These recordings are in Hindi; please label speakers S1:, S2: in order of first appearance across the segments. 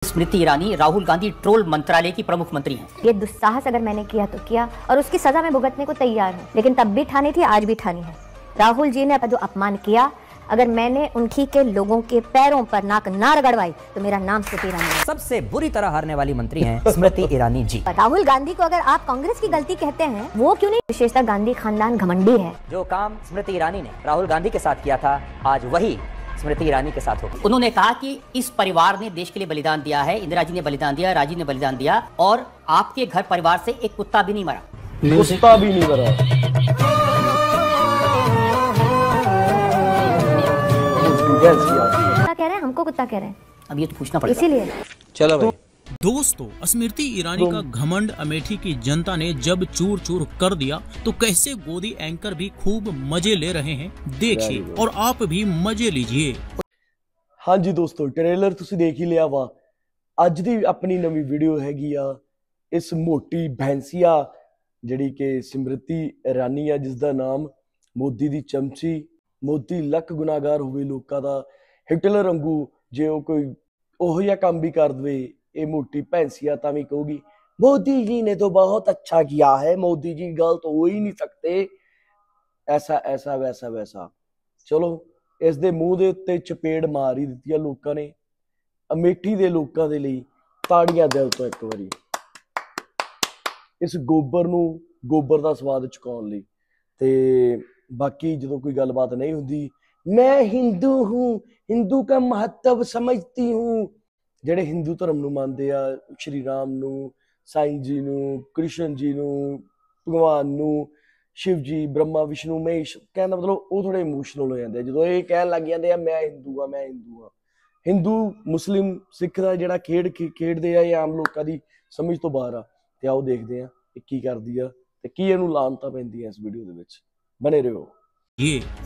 S1: स्मृति ईरानी राहुल गांधी ट्रोल मंत्रालय की प्रमुख मंत्री हैं।
S2: ये दुस्साहस अगर मैंने किया तो किया और उसकी सजा मैं भुगतने को तैयार हूँ, लेकिन तब भी ठानी थी, आज भी ठानी है। राहुल जी ने जो अपमान किया, अगर मैंने उनकी के लोगों के पैरों पर नाक ना रगड़वाई तो मेरा नाम स्मृति ईरानी है।
S1: सबसे बुरी तरह हारने वाली मंत्री हैं स्मृति ईरानी जी।
S2: राहुल गांधी को अगर आप कांग्रेस की गलती कहते हैं, वो क्यों नहीं? विशेषता गांधी खानदान घमंडी है।
S1: जो काम स्मृति ईरानी ने राहुल गांधी के साथ किया था, आज वही स्मृति ईरानी के साथ होगा। उन्होंने कहा कि इस परिवार ने देश के लिए बलिदान दिया है, इंदिरा जी ने बलिदान दिया, राजीव ने बलिदान दिया, और आपके घर परिवार से एक कुत्ता भी नहीं मरा।
S3: कुत्ता भी नहीं मरा।
S2: कुत्ता कह रहे हैं, हमको कुत्ता कह रहे हैं,
S1: अब ये तो पूछना पड़ेगा।
S2: इसीलिए
S3: चलो भाई।
S4: दोस्तों, स्मृति ईरानी का घमंड अमेठी की जनता ने जब चूर चूर कर दिया तो कैसे गोदी एंकर भी खूब मजे ले रहे हैं, देखिए और आप भी मजे लीजिए।
S3: हाँ जी दोस्तों, ट्रेलर तुसी देख ही लिया वा। ਅੱਜ ਦੀ ਆਪਣੀ ਨਵੀਂ ਵੀਡੀਓ ਹੈਗੀ ਆ ਇਸ ਮੋਟੀ ਭੈਂਸੀਆ ਜਿਹੜੀ ਕਿ ਸਿਮਰਤੀ ਇਰਾਨੀ ਆ, ਜਿਸ ਦਾ ਨਾਮ ਮੋਦੀ ਦੀ ਚਮਚੀ। ਮੋਦੀ ਲੱਖ ਗੁਨਾਹਗਾਰ ਹੋਵੇ ਲੋਕਾਂ ਦਾ, ਹਿਟਲਰ ਵਾਂਗੂ ਜੇ ਉਹ ਕੋਈ ਉਹੋ ਜਿਹਾ ਕੰਮ ਵੀ ਕਰ ਦਵੇ, ये मोटी भैंसिया तावी कहोगी मोदी जी ने तो बहुत अच्छा किया है, मोदी जी गलत हो ही नहीं सकते, ऐसा ऐसा वैसा वैसा। चलो इस दे मूंह दे उत्ते चपेड़ मार ही दित्ती लोकां ने। अमेठी दे लोकां दे लई ताड़ियां दिल तो एक बारी इस गोबर नूं गोबर दा स्वाद चुकाउण लई। ते बाकी जदों कोई गलबात नहीं हुंदी, मैं हिंदू हूँ, हिंदू का महत्व समझती हूँ। ਜਿਹੜੇ ਹਿੰਦੂ ਧਰਮ ਨੂੰ ਮੰਨਦੇ ਆ, ਸ਼੍ਰੀ ਰਾਮ ਨੂੰ, ਸਾਈਂ ਜੀ ਨੂੰ, ਕ੍ਰਿਸ਼ਨ ਜੀ ਨੂੰ, ਭਗਵਾਨ ਨੂੰ, शिव जी, ब्रह्मा, विष्णु, महेश, कहने मतलब वो थोड़े इमोशनल हो जाते हैं जो ये कहन लग जाते हैं मैं हिंदू हाँ, मैं हिंदू हाँ। हिंदू मुस्लिम सिख का जो खेडते हैं ये आम लोगों की समझ तो बाहर आ। ते आओ देखते हैं की करती है ते की इहनूं लानतां पैंदियां इस वीडियो दे विच। बने रहो।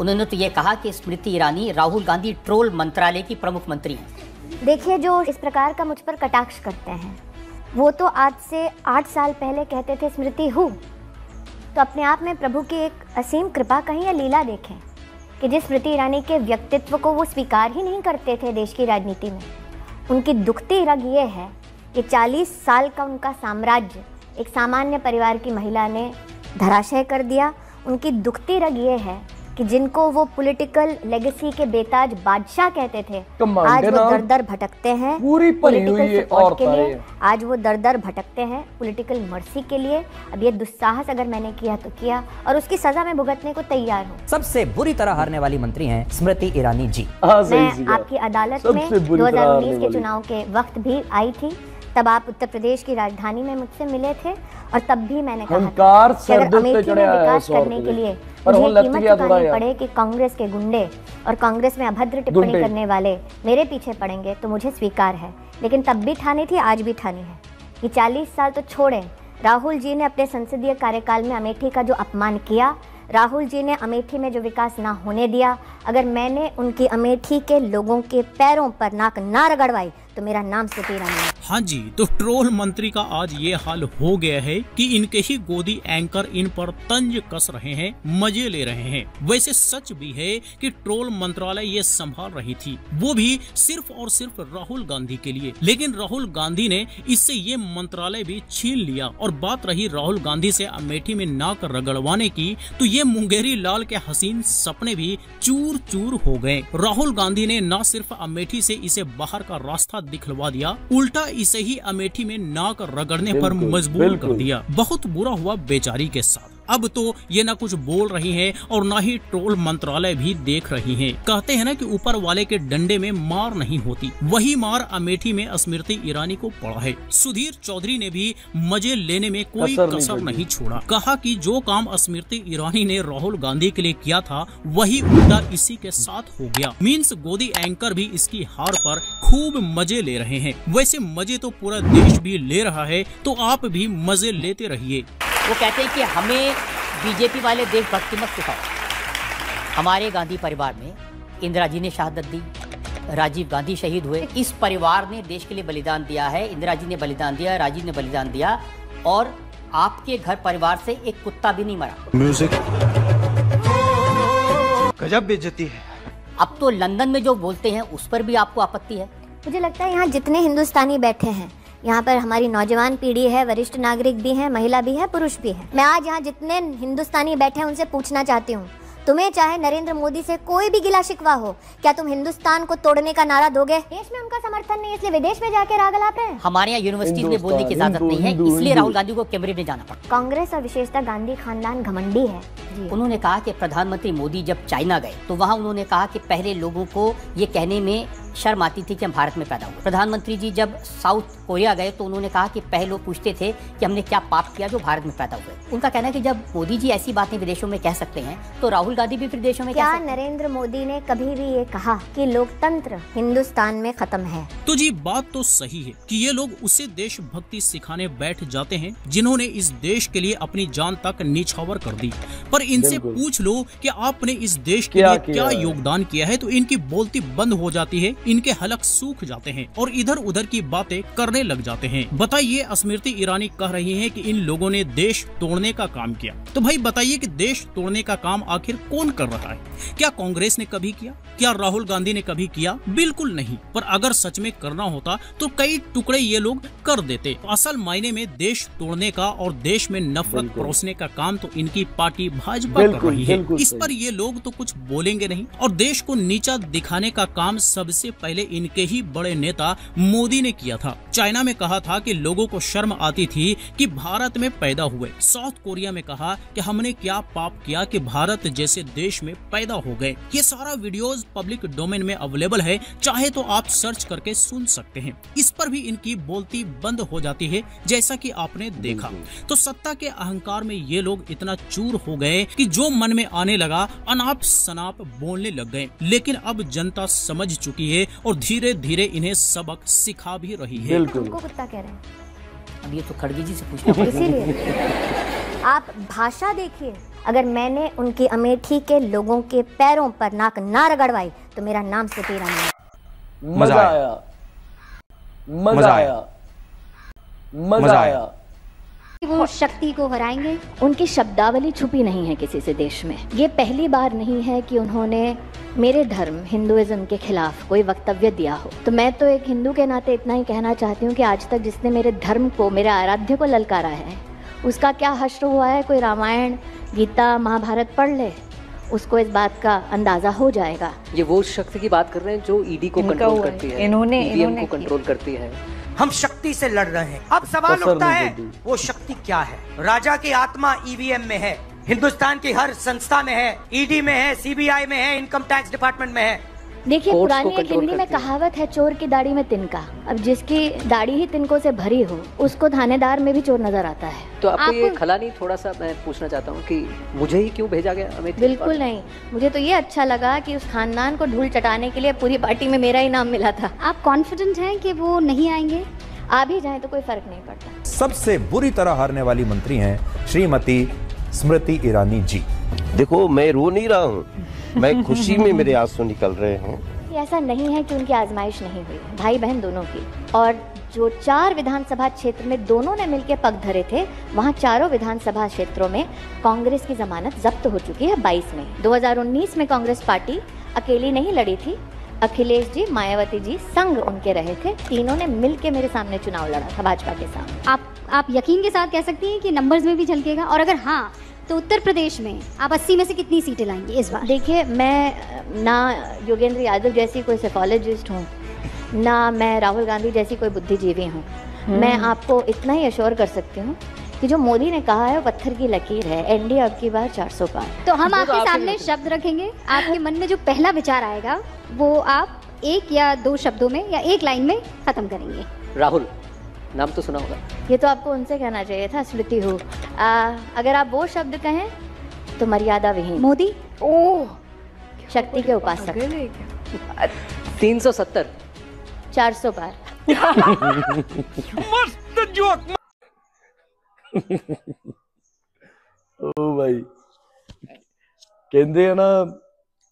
S1: उन्होंने तो ये कहा कि स्मृति ईरानी राहुल गांधी ट्रोल मंत्रालय की प्रमुख मंत्री हैं।
S2: देखिए, जो इस प्रकार का मुझ पर कटाक्ष करते हैं वो तो आज से 8 साल पहले कहते थे स्मृति हूँ। तो अपने आप में प्रभु की एक असीम कृपा कहीं या लीला देखें कि जिस स्मृति ईरानी के व्यक्तित्व को वो स्वीकार ही नहीं करते थे देश की राजनीति में, उनकी दुखती रग ये है कि 40 साल का उनका साम्राज्य एक सामान्य परिवार की महिला ने धराशय कर दिया। उनकी दुखती रग ये है कि जिनको वो पॉलिटिकल लेगेसी के बेताज बादशाह कहते थे, आज वो दर दर भटकते हैं पॉलिटिकल सपोर्ट के लिए, आज वो दर दर भटकते हैं पॉलिटिकल मर्सी के लिए। अब ये दुस्साहस अगर मैंने किया तो किया और उसकी सजा मैं भुगतने को तैयार हूँ।
S1: सबसे बुरी तरह हारने वाली मंत्री हैं स्मृति ईरानी जी।
S2: मैं आपकी अदालत में 2019 के चुनाव के वक्त भी आई थी, तब आप उत्तर प्रदेश की राजधानी में मुझसे मिले थे और तब भी मैंने कहा था कि अगर अमेठी में विकास करने के लिए मुझे कीमत चुकानी पड़े कि कांग्रेस के गुंडे और कांग्रेस में अभद्र टिप्पणी करने वाले मेरे पीछे पड़ेंगे तो मुझे स्वीकार है। लेकिन तब भी ठानी थी, आज भी ठानी है कि 40 साल तो छोड़ें, राहुल जी ने अपने संसदीय कार्यकाल में अमेठी का जो अपमान किया, राहुल जी ने अमेठी में जो विकास ना होने दिया, अगर मैंने उनकी अमेठी के लोगों के पैरों पर नाक ना रगड़वाई तो मेरा नाम स्मृति ईरानी है।
S4: हाँ जी, तो ट्रोल मंत्री का आज ये हाल हो गया है कि इनके ही गोदी एंकर इन पर तंज कस रहे हैं, मजे ले रहे हैं। वैसे सच भी है कि ट्रोल मंत्रालय ये संभाल रही थी, वो भी सिर्फ और सिर्फ राहुल गांधी के लिए, लेकिन राहुल गांधी ने इससे ये मंत्रालय भी छीन लिया। और बात रही राहुल गांधी से अमेठी में नाक रगड़वाने की, तो ये मुंगेरी लाल के हसीन सपने भी चूर चूर हो गए। राहुल गांधी ने न सिर्फ अमेठी से इसे बाहर का रास्ता दिखलवा दिया, उल्टा इसे ही अमेठी में नाक रगड़ने पर मजबूर कर दिया। बहुत बुरा हुआ बेचारी के साथ। अब तो ये ना कुछ बोल रही हैं और ना ही ट्रोल मंत्रालय भी देख रही हैं। कहते हैं ना कि ऊपर वाले के डंडे में मार नहीं होती, वही मार अमेठी में स्मृति ईरानी को पड़ा है। सुधीर चौधरी ने भी मजे लेने में कोई कसर नहीं छोड़ा। कहा कि जो काम स्मृति ईरानी ने राहुल गांधी के लिए किया था वही उल्टा इसी के साथ हो गया। मीन्स गोदी एंकर भी इसकी हार पर खूब मजे ले रहे हैं। वैसे मजे तो पूरा देश भी ले रहा है, तो आप भी मजे लेते रहिए।
S1: वो कहते हैं कि हमें बीजेपी वाले देशभक्ति मत सिखाओ। हमारे गांधी परिवार में इंदिरा जी ने शहादत दी, राजीव गांधी शहीद हुए, इस परिवार ने देश के लिए बलिदान दिया है, इंदिरा जी ने बलिदान दिया, राजीव ने बलिदान दिया, और आपके घर परिवार से एक कुत्ता भी नहीं मरा।
S3: म्यूजिक गजब बेइज्जती है।
S1: अब तो लंदन में जो बोलते हैं उस पर भी आपको आपत्ति है।
S2: मुझे लगता है यहाँ जितने हिंदुस्तानी बैठे हैं, यहाँ पर हमारी नौजवान पीढ़ी है, वरिष्ठ नागरिक भी हैं, महिला भी है, पुरुष भी है। मैं आज यहाँ जितने हिंदुस्तानी बैठे हैं उनसे पूछना चाहती हूँ, तुम्हें चाहे नरेंद्र मोदी से कोई भी गिला शिकवा हो, क्या तुम हिंदुस्तान को तोड़ने का नारा दोगे? देश में उनका समर्थन नहीं, इसलिए विदेश में जाके राग अलाप रहे हैं।
S1: हमारे यहाँ यूनिवर्सिटीज में बोलने की इजाजत नहीं है, इसलिए राहुल गांधी को कैमरे में जाना पड़ा।
S2: कांग्रेस और विशेषतः गांधी खानदान घमंडी है।
S1: उन्होंने कहा कि प्रधानमंत्री मोदी जब चाइना गए तो वहाँ उन्होंने कहा कि पहले लोगों को ये कहने में शर्म आती थी कि हम भारत में पैदा हुए। प्रधानमंत्री जी जब साउथ कोरिया गए तो उन्होंने कहा कि पहले लोग पूछते थे कि हमने क्या पाप किया जो भारत में पैदा हुए। उनका कहना है कि जब मोदी जी ऐसी बातें विदेशों में कह सकते हैं तो राहुल गांधी भी विदेशों में
S2: क्या
S1: कह सकते हैं?
S2: नरेंद्र मोदी ने कभी भी ये कहा कि लोकतंत्र हिंदुस्तान में खत्म है?
S4: तो जी बात तो सही है कि ये लोग उसे देशभक्ति सिखाने बैठ जाते हैं जिन्होंने इस देश के लिए अपनी जान तक निछावर कर दी। पर इनसे पूछ लो कि आपने इस देश के लिए क्या योगदान किया है तो इनकी बोलती बंद हो जाती है, इनके हलक सूख जाते हैं और इधर उधर की बातें करने लग जाते हैं। बताइए, स्मृति ईरानी कह रही हैं कि इन लोगों ने देश तोड़ने का काम किया। तो भाई बताइए कि देश तोड़ने का काम आखिर कौन कर रहा है? क्या कांग्रेस ने कभी किया? क्या राहुल गांधी ने कभी किया? बिल्कुल नहीं। पर अगर सच में करना होता तो कई टुकड़े ये लोग कर देते। असल मायने में देश तोड़ने का और देश में नफरत परोसने का काम तो इनकी पार्टी भाजपा कर रही है। इस पर ये लोग तो कुछ बोलेंगे नहीं और देश को नीचा दिखाने का काम सबसे पहले इनके ही बड़े नेता मोदी ने किया था। चाइना में कहा था कि लोगों को शर्म आती थी कि भारत में पैदा हुए। साउथ कोरिया में कहा कि हमने क्या पाप किया कि भारत जैसे देश में पैदा हो गए। ये सारा वीडियोस पब्लिक डोमेन में अवेलेबल है, चाहे तो आप सर्च करके सुन सकते हैं। इस पर भी इनकी बोलती बंद हो जाती है, जैसा कि आपने देखा। तो सत्ता के अहंकार में ये लोग इतना चूर हो गए कि जो मन में आने लगा अनाप शनाप बोलने लग गए। लेकिन अब जनता समझ चुकी है और धीरे धीरे इन्हें सबक सिखा भी रही है।
S2: उनको कुत्ता कह रहे हैं।
S1: अब ये तो खड़गे जी से पूछना
S2: इसीलिए आप भाषा देखिए, अगर मैंने उनकी अमेठी के लोगों के पैरों पर नाक ना रगड़वाई तो मेरा नाम स्मृति ईरानी है।
S3: मजा आया, मजा आया, मजा आया।
S5: वो शक्ति को हराएंगे।
S2: उनकी शब्दावली छुपी नहीं है किसी से देश में। ये पहली बार नहीं है कि उन्होंने मेरे धर्म हिंदुइज्म के खिलाफ कोई वक्तव्य दिया हो। तो मैं तो एक हिंदू के नाते इतना ही कहना चाहती हूँ कि आज तक जिसने मेरे धर्म को, मेरे आराध्य को ललकारा है, उसका क्या हश्र हुआ है। कोई रामायण, गीता, महाभारत पढ़ ले, उसको इस बात का अंदाजा हो जाएगा।
S6: ये वो शक्ति की बात कर रहे हैं जो ईडी को कंट्रोल करती है, ईवीएम को कंट्रोल करती है।
S7: हम शक्ति से लड़ रहे हैं। अब सवाल उठता है वो शक्ति क्या है? राजा की आत्मा ईवीएम में है, हिंदुस्तान की हर संस्था में है, ईडी में है, सीबीआई में है, इनकम टैक्स डिपार्टमेंट में है।
S2: देखिए, पुरानी एक हिंदी में कहावत है, चोर की दाढ़ी में तिनका। अब जिसकी दाढ़ी ही तिनकों से भरी हो उसको थानेदार में भी चोर नजर आता है।
S6: तो आपको ये खला नहीं? थोड़ा सा मैं पूछना चाहता हूँ कि मुझे ही क्यों भेजा गया अमेठी?
S2: बिल्कुल नहीं, मुझे तो ये अच्छा लगा कि उस खानदान को धूल चटाने के लिए पूरी पार्टी में मेरा ही नाम मिला था।
S5: आप कॉन्फिडेंट हैं कि वो नहीं आएंगे?
S2: आ भी जाए तो कोई फर्क नहीं पड़ता।
S8: सबसे बुरी तरह हारने वाली मंत्री हैं श्रीमती स्मृति ईरानी जी।
S9: देखो, मैं रो नहीं रहा हूँ, मैं खुशी में मेरे आंसू निकल रहे हैं।
S2: ऐसा नहीं है कि उनकी आजमाइश नहीं हुई, भाई बहन दोनों की। और जो 4 विधानसभा क्षेत्र में दोनों ने मिलकर पग धरे थे, वहाँ चारों विधानसभा क्षेत्रों में कांग्रेस की जमानत जब्त हो चुकी है 22 में। 2019 में कांग्रेस पार्टी अकेली नहीं लड़ी थी, अखिलेश जी, मायावती जी संग उनके रहे थे। तीनों ने मिलके मेरे सामने चुनाव लड़ा था भाजपा के सामने।
S5: आप यकीन के साथ कह सकती हैं कि नंबर्स में भी झलकेगा? और अगर हाँ, तो उत्तर प्रदेश में आप 80 में से कितनी सीटें लाएंगी इस बार?
S2: देखिए, मैं ना योगेंद्र यादव जैसी कोई साइकोलॉजिस्ट हूँ, ना मैं राहुल गांधी जैसी कोई बुद्धिजीवी हूँ। मैं आपको इतना ही अश्योर कर सकती हूँ कि जो मोदी ने कहा है वो पत्थर की लकीर है। एनडीए अब की बार 400 पार।
S5: तो हम आपके सामने शब्द रखेंगे, आपके मन में जो पहला विचार आएगा वो आप 1 या 2 शब्दों में या 1 लाइन में खत्म करेंगे।
S6: राहुल नाम तो सुना होगा।
S2: ये तो आपको उनसे कहना चाहिए था, स्मृति हो। अगर आप वो शब्द कहें तो मर्यादा विहीन।
S5: मोदी,
S2: ओह, शक्ति के उपासक।
S6: 370,
S2: 400 पार।
S7: मस्त जोक।
S3: ओ भाई, ਕਹਿੰਦੇ ਆ ਨਾ,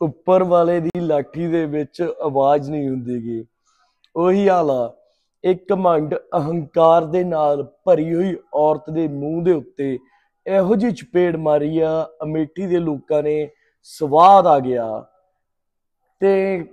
S3: ਉੱਪਰ ਵਾਲੇ ਦੀ ਲਾਠੀ ਦੇ ਵਿੱਚ ਆਵਾਜ਼ ਨਹੀਂ ਹੁੰਦੀਗੀ। ਉਹੀ ਹਾਲ ਆ। ਇੱਕ ਘਮੰਡ ਅਹੰਕਾਰ ਦੇ ਨਾਲ ਭਰੀ ਹੋਈ ਔਰਤ ਦੇ ਮੂੰਹ ਦੇ ਉੱਤੇ ਇਹੋ ਜਿਹੀ ਚਪੇੜ ਮਾਰੀ ਆ, ਅਮੇਠੀ ਦੇ ਲੋਕਾਂ ਨੇ ਸਵਾਦ ਆ ਗਿਆ। ਤੇ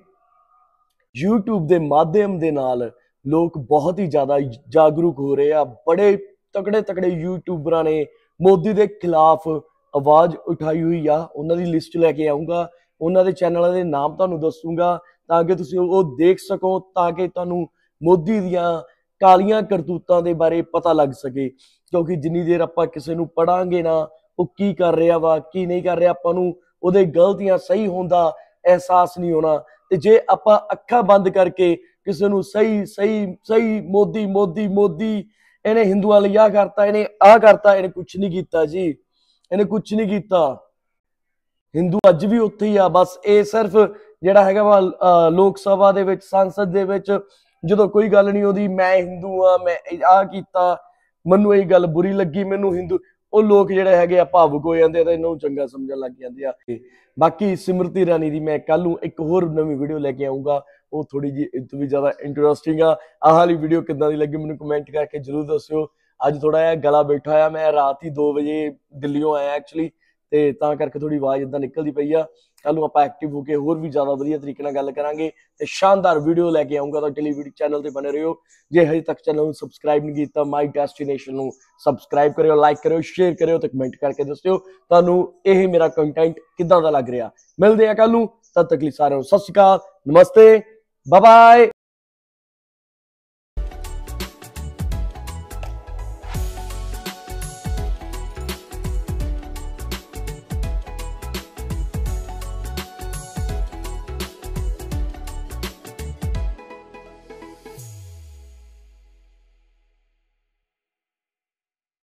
S3: YouTube ਦੇ ਮਾਧਿਅਮ ਦੇ ਨਾਲ ਲੋਕ ਬਹੁਤ ਹੀ ਜ਼ਿਆਦਾ ਜਾਗਰੂਕ ਹੋ ਰਹੇ ਆ। ਬੜੇ ਤਕੜੇ ਯੂਟਿਊਬਰਾਂ ਨੇ ਮੋਦੀ ਦੇ ਖਿਲਾਫ ਆਵਾਜ਼ ਉਠਾਈ ਹੋਈ ਆ। ਉਹਨਾਂ ਦੀ ਲਿਸਟ ਲੈ ਕੇ ਆਉਂਗਾ, ਉਹਨਾਂ ਦੇ ਚੈਨਲਾਂ ਦੇ ਨਾਮ ਤੁਹਾਨੂੰ ਦੱਸੂਗਾ ਤਾਂ ਕਿ ਤੁਸੀਂ ਉਹ ਦੇਖ ਸਕੋ, ਤਾਂ ਕਿ ਤੁਹਾਨੂੰ ਮੋਦੀ ਦੀਆਂ ਕਾਲੀਆਂ ਕਰਤੂਤਾਂ ਦੇ ਬਾਰੇ ਪਤਾ ਲੱਗ ਸਕੇ। ਕਿਉਂਕਿ ਜਿੰਨੀ ਦੇਰ ਆਪਾਂ ਕਿਸੇ ਨੂੰ ਪੜਾਂਗੇ ਨਾ ਉਹ ਕੀ ਕਰ ਰਿਹਾ ਵਾ ਕੀ ਨਹੀਂ ਕਰ ਰਿਹਾ, ਆਪਾਂ ਨੂੰ ਉਹਦੇ ਗਲਤੀਆਂ ਸਹੀ ਹੋਣ ਦਾ ਅਹਿਸਾਸ ਨਹੀਂ ਹੋਣਾ। ਤੇ ਜੇ ਆਪਾਂ ਅੱਖਾਂ ਬੰਦ ਕਰਕੇ ਕਿਸੇ ਨੂੰ ਸਹੀ ਮੋਦੀ ਇਹਨੇ ਹਿੰਦੂਆਂ ਲਈ ਆਹ ਕਰਤਾ, ਇਹਨੇ ਆਹ ਕਰਤਾ, ਇਹਨੇ ਕੁਛ ਨਹੀਂ ਕੀਤਾ ਜੀ, ਇਹਨੇ ਕੁਛ ਨਹੀਂ ਕੀਤਾ। ਹਿੰਦੂ ਅੱਜ ਵੀ ਉੱਥੇ ਹੀ ਆ, ਬਸ ਇਹ ਸਿਰਫ ਜਿਹੜਾ ਹੈਗਾ ਵਾ ਲੋਕ ਸਭਾ ਦੇ ਵਿੱਚ, ਸੰਸਦ ਦੇ ਵਿੱਚ ਜਦੋਂ ਕੋਈ ਗੱਲ ਨਹੀਂ ਆਉਂਦੀ, ਮੈਂ ਹਿੰਦੂ ਆ, ਮੈਂ ਆਹ ਕੀਤਾ, ਮੈਨੂੰ ਇਹ ਗੱਲ ਬੁਰੀ ਲੱਗੀ, ਮੈਨੂੰ ਹਿੰਦੂ, ਉਹ ਲੋਕ ਜਿਹੜੇ ਹੈਗੇ ਆ ਭਾਵੁਕ ਹੋ ਜਾਂਦੇ ਆ ਤੇ ਇਹਨਾਂ ਨੂੰ ਚੰਗਾ ਸਮਝਣ ਲੱਗ ਜਾਂਦੇ ਆ। ਬਾਕੀ ਸਿਮਰਤੀ ਇਰਾਨੀ ਦੀ ਮੈਂ ਕੱਲ ਨੂੰ ਇੱਕ ਹੋਰ ਨਵੀਂ ਵੀਡੀਓ ਲੈ ਕੇ ਆਊਂਗਾ, ਉਹ ਥੋੜੀ ਜਿਹੀ ਇਸ ਤੋਂ ਵੀ ਜ਼ਿਆਦਾ ਇੰਟਰਸਟਿੰਗ ਆ। ਆਹ ਵਾਲੀ ਵੀਡੀਓ ਕਿੱਦਾਂ ਦੀ ਲੱਗੀ ਮੈਨੂੰ ਕਮੈਂਟ ਕਰਕੇ ਜ਼ਰੂਰ ਦੱਸਿਓ। ਅੱਜ ਥੋੜਾ ਜਿਹਾ ਗਲਾ ਬੈਠਾ ਆ, ਮੈਂ ਰਾਤ ਹੀ 2 ਵਜੇ ਦਿੱਲੀੋਂ ਆਇਆ ਐਕਚੁਅਲੀ, ਤੇ ਤਾਂ ਕਰਕੇ ਥੋੜੀ ਆਵਾਜ਼ ਇਦਾਂ ਨਿਕਲਦੀ ਪਈ ਆ। ਕੱਲ ਨੂੰ ਆਪਾਂ ਐਕਟਿਵ ਹੋ ਕੇ ਹੋਰ ਵੀ ਜ਼ਿਆਦਾ ਵਧੀਆ ਤਰੀਕੇ ਨਾਲ ਗੱਲ ਕਰਾਂਗੇ ਤੇ ਸ਼ਾਨਦਾਰ ਵੀਡੀਓ ਲੈ ਕੇ ਆਉਂਗਾ। ਤਾਂ ਟੈਲੀਵਿਜ਼ਨ ਚੈਨਲ ਤੇ ਬਣੇ ਰਹੋ। ਜੇ ਹਜੇ ਤੱਕ ਚੈਨਲ ਨੂੰ ਸਬਸਕ੍ਰਾਈਬ ਨਹੀਂ ਕੀਤਾ, ਮਾਈ ਡੈਸਟੀਨੇਸ਼ਨ ਨੂੰ ਸਬਸਕ੍ਰਾਈਬ ਕਰਿਓ, ਲਾਈਕ ਕਰਿਓ, ਸ਼ੇਅਰ ਕਰਿਓ ਤੇ ਕਮੈਂਟ ਕਰਕੇ ਦੱਸਿਓ ਤੁਹਾਨੂੰ ਇਹ ਮੇਰਾ ਕੰਟੈਂਟ ਕਿੱਦਾਂ ਦਾ ਲੱਗ ਰਿਹਾ। ਮਿਲਦੇ ਆ ਕੱਲ ਨੂੰ, ਤਦ ਤੱਕ ਲਈ ਸਾਰਿਆਂ ਨੂੰ ਸਤਿ ਸ਼੍ਰੀ ਅਕਾਲ, ਨਮਸਤੇ, ਬਾਏ ਬਾਏ।